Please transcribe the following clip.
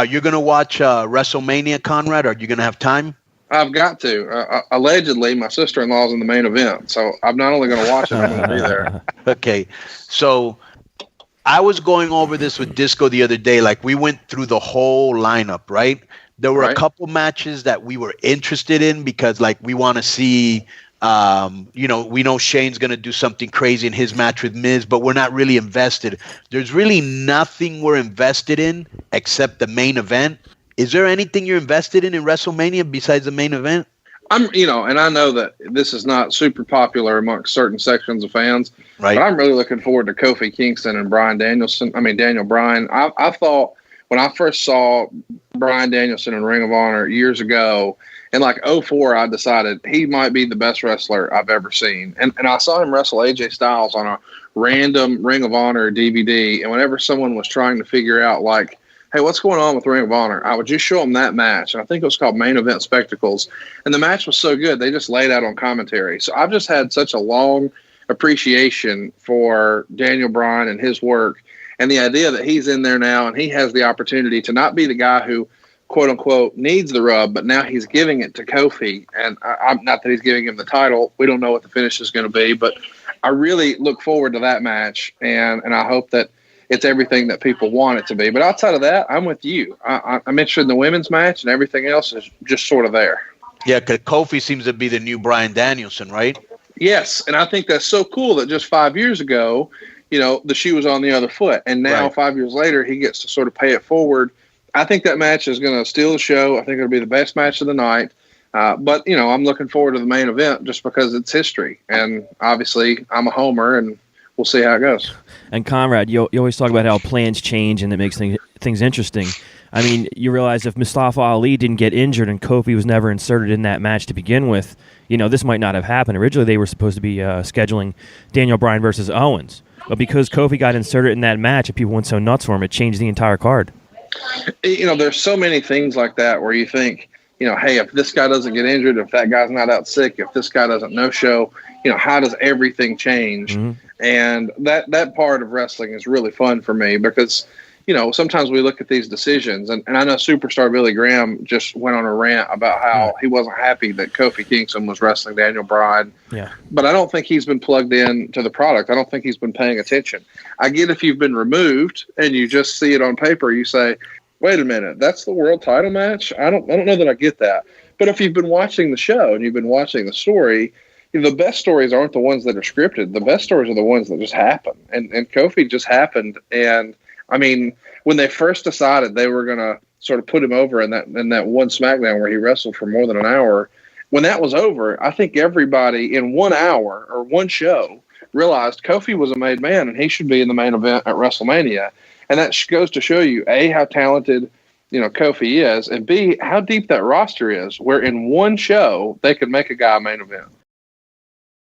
Are you going to watch WrestleMania, Conrad? Are you going to have time? I've got to. Allegedly, my sister-in-law's in the main event, so I'm not only going to watch it, I'm going to be there. Okay, so I was going over this with Disco the other day. Like, we went through the whole lineup, right? There were a couple matches that we were interested in because, like, we want to see, we know Shane's going to do something crazy in his match with Miz, but we're not really invested. There's really nothing we're invested in except the main event. Is there anything you're invested in WrestleMania besides the main event? And I know that this is not super popular amongst certain sections of fans, right? But I'm really looking forward to Kofi Kingston and Daniel Bryan. I thought when I first saw Bryan Danielson in Ring of Honor years ago, in like 2004, I decided he might be the best wrestler I've ever seen. And I saw him wrestle AJ Styles on a random Ring of Honor DVD. And whenever someone was trying to figure out, like, hey, what's going on with Ring of Honor, I would just show them that match. And I think it was called Main Event Spectacles. And the match was so good, they just laid out on commentary. So I've just had such a long appreciation for Daniel Bryan and his work. And the idea that he's in there now and he has the opportunity to not be the guy who, quote unquote, needs the rub, but now he's giving it to Kofi. And I'm not that he's giving him the title. We don't know what the finish is going to be, but I really look forward to that match. And I hope that it's everything that people want it to be. But outside of that, I'm with you. I'm interested in the women's match, and everything else is just sort of there. Yeah, because Kofi seems to be the new Bryan Danielson, right? Yes, and I think that's so cool that just 5 years ago, the shoe was on the other foot. And now, 5 years later, he gets to sort of pay it forward. I think that match is going to steal the show. I think it'll be the best match of the night. But, I'm looking forward to the main event just because it's history. And obviously, I'm a homer, and we'll see how it goes. And Conrad, you always talk about how plans change and it makes things interesting. I mean, you realize if Mustafa Ali didn't get injured and Kofi was never inserted in that match to begin with, this might not have happened. Originally, they were supposed to be scheduling Daniel Bryan versus Owens. But because Kofi got inserted in that match and people went so nuts for him, it changed the entire card. There's so many things like that where you think, hey, if this guy doesn't get injured, if that guy's not out sick, if this guy doesn't no-show, how does everything change? Mm-hmm. And that part of wrestling is really fun for me because, sometimes we look at these decisions, and I know Superstar Billy Graham just went on a rant about how he wasn't happy that Kofi Kingston was wrestling Daniel Bryan. Yeah. But I don't think he's been plugged in to the product. I don't think he's been paying attention. I get if you've been removed and you just see it on paper, you say, wait a minute, that's the world title match? I don't know that I get that. But if you've been watching the show and you've been watching the story, the best stories aren't the ones that are scripted. The best stories are the ones that just happen. And Kofi just happened. And, I mean, when they first decided they were going to sort of put him over in that one SmackDown where he wrestled for more than an hour, when that was over, I think everybody in 1 hour or one show realized Kofi was a made man and he should be in the main event at WrestleMania. And that goes to show you, A, how talented Kofi is, and B, how deep that roster is, where in one show they could make a guy a main event.